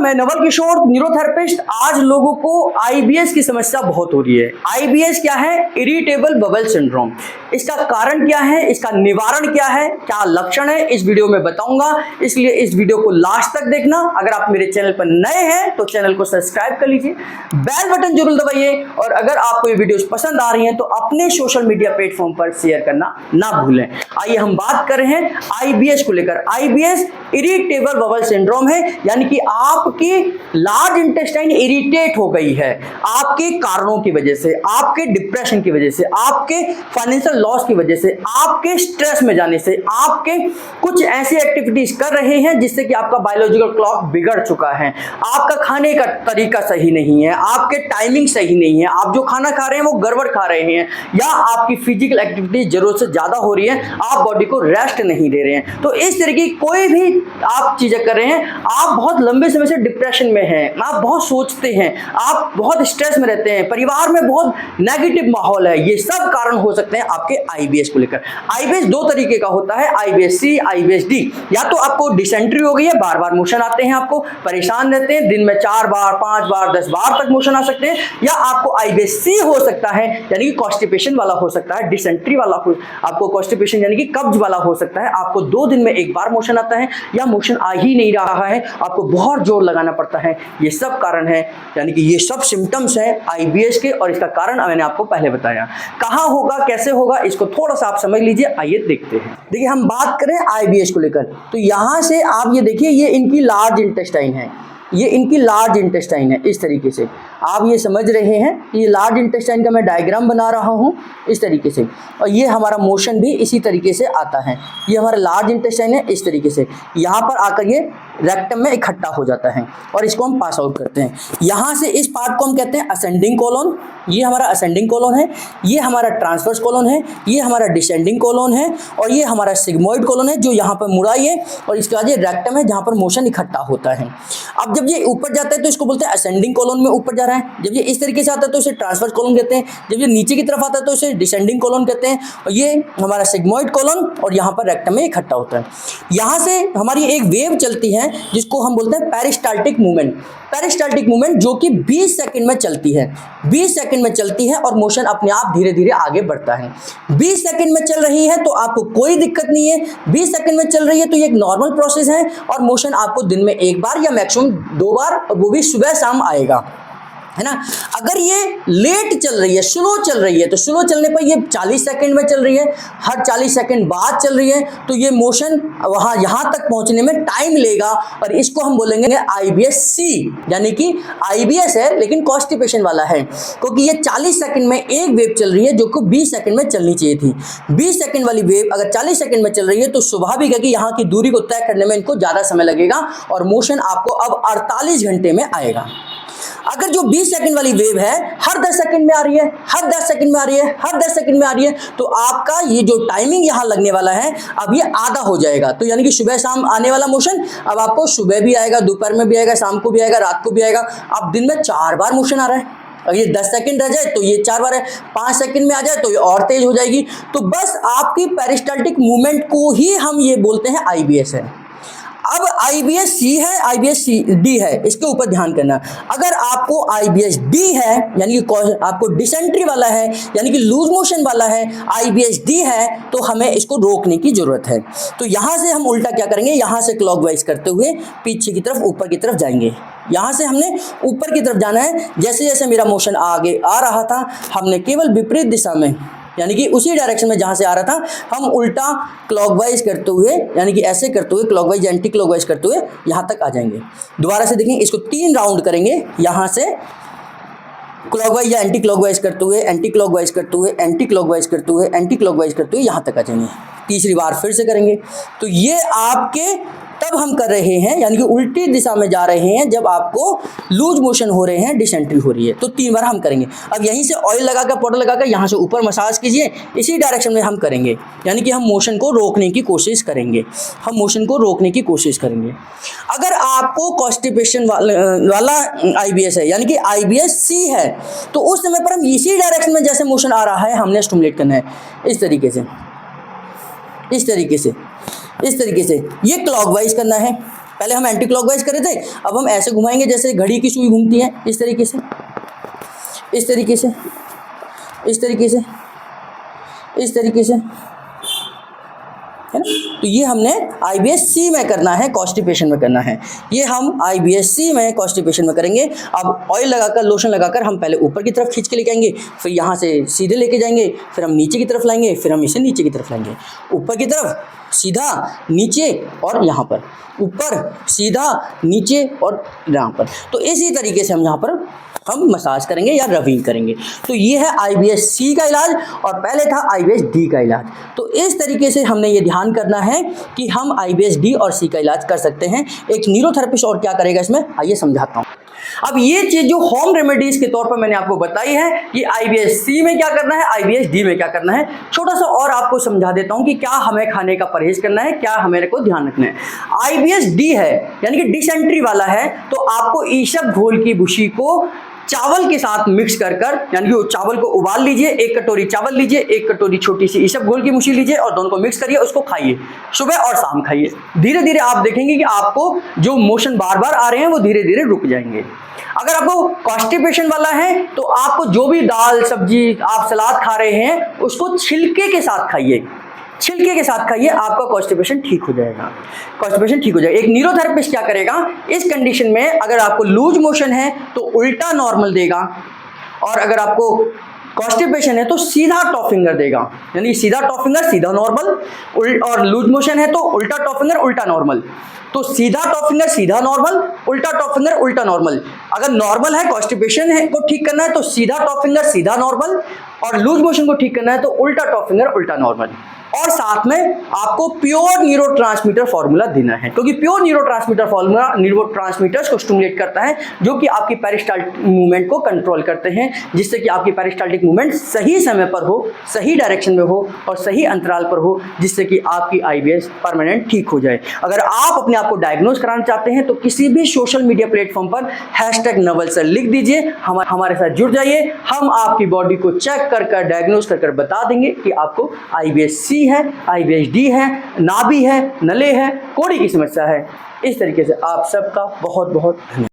मैं नवल किशोर, न्यूरोथेरेपिस्ट। आज लोगों को आईबीएस की समस्या बहुत हो रही है। आईबीएस क्या है? Irritable bubble syndrome. इसका कारण क्या है, इसका निवारण क्या है, क्या लक्षण है, इस वीडियो में बताऊंगा। इसलिए इस वीडियो को लास्ट तक देखना। अगर आप मेरे चैनल पर नए हैं तो चैनल को सब्सक्राइब कर लीजिए, बेल बटन जरूर दबाइए, और अगर आपको ये वीडियोस पसंद आ रही हैं तो अपने सोशल मीडिया प्लेटफॉर्म पर शेयर करना ना भूलें। आइए हम बात कर रहे हैं आईबीएस को लेकर। आईबीएस इरिटेबल बबल सिंड्रोम है, यानी कि आपकी लार्ज इंटेस्टाइन इरिटेट हो गई है आपके कारणों की वजह से, आपके डिप्रेशन की वजह से, आपके फाइनेंशियल लॉस की वजह से, आपके स्ट्रेस में जाने से, आपके कुछ ऐसी एक्टिविटीज कर रहे हैं जिससे कि आपका बायोलॉजिकल क्लॉक बिगड़ चुका है, आपका खाने का तरीका सही नहीं है, आपके टाइमिंग सही नहीं है, आप जो खाना खा रहे हैं वो गड़बड़ खा रहे हैं, या आपकी फिजिकल एक्टिविटीज जरूरत से ज्यादा हो रही है, आप बॉडी को रेस्ट नहीं दे रहे हैं। तो इस तरह की कोई भी आप चीजें कर रहे हैं, आप बहुत लंबे समय से डिप्रेशन में हैं, आप बहुत सोचते हैं, आप बहुत स्ट्रेस में रहते हैं, परिवार में बहुत नेगेटिव माहौल है, ये सब कारण हो सकते हैं आपके आईबीएस को लेकर। आईबीएस दो तरीके का होता है, आईबीएस सी, आईबीएस डी। या तो आपको डिसेंट्री हो गई है, बार बार मोशन आते हैं, आपको परेशान रहते हैं, दिन में 4 बार 5 बार 10 बार तक मोशन आ सकते हैं, या आपको आईबीएस सी हो सकता है, यानी कि कॉन्स्टिपेशन वाला हो सकता है, डिसेंट्री वाला हो, आपको कॉन्स्टिपेशन यानी कि कब्ज वाला हो सकता है, आपको 2 दिन में 1 बार मोशन आता है, या मोशन आ ही नहीं रहा है, आपको बहुत जोर लगाना पड़ता है। ये सब कारण है, यानी कि ये सब सिम्टम्स हैं आईबीएस के, और इसका कारण मैंने आपको पहले बताया। कहाँ होगा, कैसे होगा, इसको थोड़ा सा आप समझ लीजिए। आइए देखते हैं। देखिए, हम बात करें आईबीएस को लेकर, तो यहां से आप ये देखिए, ये इनकी लार्ज इंटेस्टाइन है, ये इनकी लार्ज इंटेस्टाइन है। इस तरीके से आप ये समझ रहे हैं, ये लार्ज इंटेस्टाइन का मैं डायग्राम बना रहा हूँ इस तरीके से, और ये हमारा मोशन भी इसी तरीके से आता है। ये हमारा लार्ज इंटेस्टाइन है, इस तरीके से यहाँ पर आकर ये रेक्टम में इकट्ठा हो जाता है, और इसको हम पास आउट करते हैं। यहाँ से इस पार्ट को हम कहते हैं असेंडिंग कोलोन। ये हमारा असेंडिंग कोलोन है, ये हमारा ट्रांसवर्स कोलोन है, ये हमारा डिसेंडिंग कोलोन है, और ये हमारा सिग्मोइड कोलोन है जो यहाँ पर मुड़ा है, और इसके बाद ये रेक्टम है जहाँ पर मोशन इकट्ठा होता है। अब जब ये ऊपर जाता है तो इसको बोलते हैं असेंडिंग कोलोन में ऊपर जा रहा है। जब ये इस तरीके से आता है तो इसे ट्रांसवर्स कोलोन कहते हैं। जब ये नीचे की तरफ आता है तो इसे डिसेंडिंग कोलोन कहते हैं, और ये हमारा सिग्मोइड कोलोन, और यहाँ पर रेक्टम में इकट्ठा होता है। यहाँ से हमारी एक वेव चलती है जिसको हम बोलते हैं पेरिस्टाल्टिक मूवमेंट। पेरिस्टाल्टिक मूवमेंट जो कि 20 सेकंड में चलती है, 20 सेकंड में चलती है, और मोशन अपने आप धीरे धीरे आगे बढ़ता है। 20 सेकंड में चल रही है तो आपको कोई दिक्कत नहीं है, 20 सेकंड में चल रही है तो ये एक नॉर्मल प्रोसेस है, और मोशन आपको दिन में 1 बार या मैक्सिमम 2 बार, और वो भी सुबह शाम आएगा, है ना। अगर ये लेट चल रही है, स्लो चल रही है, तो स्लो चलने पर ये 40 सेकंड में चल रही है, हर 40 सेकंड बाद चल रही है, तो ये मोशन वहाँ यहाँ तक पहुँचने में टाइम लेगा, और इसको हम बोलेंगे आईबीएस सी, यानी कि आईबीएस है लेकिन कॉन्स्टिपेशन वाला है, क्योंकि ये 40 सेकंड में एक वेव चल रही है जो कि 20 सेकंड में चलनी चाहिए थी। 20 सेकंड वाली वेव अगर 40 सेकंड में चल रही है तो स्वाभाविक है कि यहाँ की दूरी को तय करने में इनको ज़्यादा समय लगेगा, और मोशन आपको अब 48 घंटे में आएगा। अगर जो 20 सेकंड वाली वेव है हर 10 सेकंड में आ रही है, हर 10 सेकंड में आ रही है, हर 10 सेकंड में आ रही है, तो आपका ये जो टाइमिंग यहाँ लगने वाला है अब ये आधा हो जाएगा। तो यानी कि सुबह शाम आने वाला मोशन अब आपको सुबह भी आएगा, दोपहर में भी आएगा, शाम को भी आएगा, रात को भी आएगा। अब दिन में 4 बार मोशन आ रहा है। अगर ये 10 सेकंड रह जाए तो ये 4 बार है, 5 सेकंड में आ जाए तो ये और तेज हो जाएगी। तो बस आपकी पेरिस्टाल्टिक मूवमेंट को ही हम ये बोलते हैं आईबीएस है। अब आईबीएस सी है, आईबीएस डी है, इसके ऊपर ध्यान करना। अगर आपको आईबीएस डी है, यानी कि आपको डिसेंट्री वाला है, यानी कि लूज मोशन वाला है, आईबीएस डी है, तो हमें इसको रोकने की जरूरत है। तो यहाँ से हम उल्टा क्या करेंगे, यहाँ से क्लॉकवाइज करते हुए पीछे की तरफ, ऊपर की तरफ जाएंगे। यहाँ से हमने ऊपर की तरफ जाना है। जैसे जैसे मेरा मोशन आगे आ रहा था, हमने केवल विपरीत दिशा में, यानी कि उसी डायरेक्शन में जहाँ से आ रहा था, हम उल्टा क्लॉकवाइज करते हुए, यानी कि ऐसे करते हुए, क्लॉकवाइज एंटी क्लॉकवाइज करते हुए यहाँ तक आ जाएंगे। दोबारा से देखेंगे, इसको 3 राउंड करेंगे। यहाँ से क्लॉकवाइज या एंटी क्लॉकवाइज करते हुए, एंटी क्लॉकवाइज करते हुए, एंटी क्लॉकवाइज करते हुए, एंटी क्लॉकवाइज करते हुए यहाँ तक आ जाएंगे। तीसरी बार फिर से करेंगे। तो ये आपके तब हम कर रहे हैं, यानी कि उल्टी दिशा में जा रहे हैं जब आपको लूज मोशन हो रहे हैं, डिसेंट्री हो रही है। तो 3 बार हम करेंगे। अब यहीं से ऑयल लगाकर, पाउडर लगाकर यहाँ से ऊपर मसाज कीजिए, इसी डायरेक्शन में हम करेंगे, यानी कि हम मोशन को रोकने की कोशिश करेंगे, हम मोशन को रोकने की कोशिश करेंगे। अगर आपको कॉन्स्टिपेशन वाला आईबीएस है, यानी कि आईबीएस सी है, तो उस समय पर हम इसी डायरेक्शन में जैसे मोशन आ रहा है हमने स्टिमुलेट करना है, इस तरीके से, इस तरीके से, इस तरीके से। ये क्लॉकवाइज करना है, पहले हम एंटी क्लॉकवाइज कर रहे थे, अब हम ऐसे घुमाएंगे जैसे घड़ी की सुई घूमती है, इस तरीके से, इस तरीके से, इस तरीके से, इस तरीके से, है ना। तो ये हमने IBS-C में करना है, कॉन्स्टिपेशन में करना है। ये हम IBS-C में कॉन्स्टिपेशन में करेंगे। अब ऑयल लगाकर, लोशन लगाकर हम पहले ऊपर की तरफ खींच के लेके आएंगे, फिर यहाँ से सीधे लेके जाएंगे, फिर हम नीचे की तरफ लाएंगे, फिर हम इसे नीचे की तरफ लाएंगे, ऊपर की तरफ, सीधा, नीचे और यहाँ पर, ऊपर, सीधा, नीचे और यहाँ पर। तो इसी तरीके से हम यहाँ पर हम मसाज करेंगे या रबिंग करेंगे। तो ये है IBS-C का इलाज और पहले था IBS-D का इलाज। तो इस तरीके से हमने ये ध्यान करना है कि हम IBS-D और C का इलाज कर सकते हैं। एक न्यूरोथेरेपिस्ट और क्या करेगा इसमें, आइए समझाता हूँ। अब ये चीज जो होम रेमेडीज के तौर पर मैंने आपको बताई है कि IBS-C में क्या करना है, IBS-D में क्या करना है, छोटा सा और आपको समझा देता हूं कि क्या हमें खाने का परहेज करना है, क्या हमें को ध्यान रखना है। IBS-D है यानी कि डिसेंट्री वाला है, तो आपको ईसब घोल की भूसी को चावल के साथ मिक्स कर यानी कि चावल को उबाल लीजिए, 1 कटोरी चावल लीजिए, 1 कटोरी छोटी सी ईसब घोल की भूसी लीजिए और दोनों को मिक्स करिए, उसको खाइए, सुबह और शाम खाइए। धीरे धीरे आप देखेंगे कि आपको जो मोशन बार बार आ रहे हैं वो धीरे धीरे रुक जाएंगे। अगर आपको कॉन्स्टिपेशन वाला है तो आपको जो भी दाल सब्जी आप सलाद खा रहे हैं उसको छिलके के साथ खाइए, छिलके के साथ खाइए, आपका कॉन्स्टिपेशन ठीक हो जाएगा, कॉन्स्टिपेशन ठीक हो जाएगा। एक न्यूरोथेरेपिस्ट क्या करेगा इस कंडीशन में, अगर आपको लूज मोशन है तो उल्टा नॉर्मल देगा और अगर आपको कॉन्स्टिपेशन है तो सीधा टॉप फिंगर देगा, यानी सीधा टॉप फिंगर सीधा नॉर्मल, और लूज मोशन है तो उल्टा टॉप फिंगर उल्टा नॉर्मल। तो सीधा टॉप फिंगर सीधा नॉर्मल, उल्टा टॉप फिंगर उल्टा नॉर्मल। अगर नॉर्मल है, कॉन्स्टिपेशन है को ठीक करना है तो सीधा टॉप फिंगर सीधा नॉर्मल, और लूज मोशन को ठीक करना है तो उल्टा टॉप फिंगर उल्टा नॉर्मल। और साथ में आपको प्योर न्यूरोट्रांसमीटर फार्मूला देना है, क्योंकि प्योर न्यूरोट्रांसमीटर फार्मूला न्यूरोट्रांसमीटर्स को स्टिमुलेट करता है जो कि आपकी पेरिस्टाल्टिक मूवमेंट को कंट्रोल करते हैं, जिससे कि आपकी पेरिस्टाल्टिक मूवमेंट सही समय पर हो, सही डायरेक्शन में हो और सही अंतराल पर हो, जिससे कि आपकी IBS परमानेंट ठीक हो जाए। अगर आप अपने आप को डायग्नोज कराना चाहते हैं तो किसी भी सोशल मीडिया प्लेटफॉर्म पर #नवल सर लिख दीजिए, हमारे साथ जुड़ जाइए। हम आपकी बॉडी को चेक कर डायग्नोज कर बता देंगे कि आपको IBS-C है, IBS-D है, नाभि है, नले है, कोड़ी की समस्या है। इस तरीके से आप सबका बहुत बहुत धन्यवाद।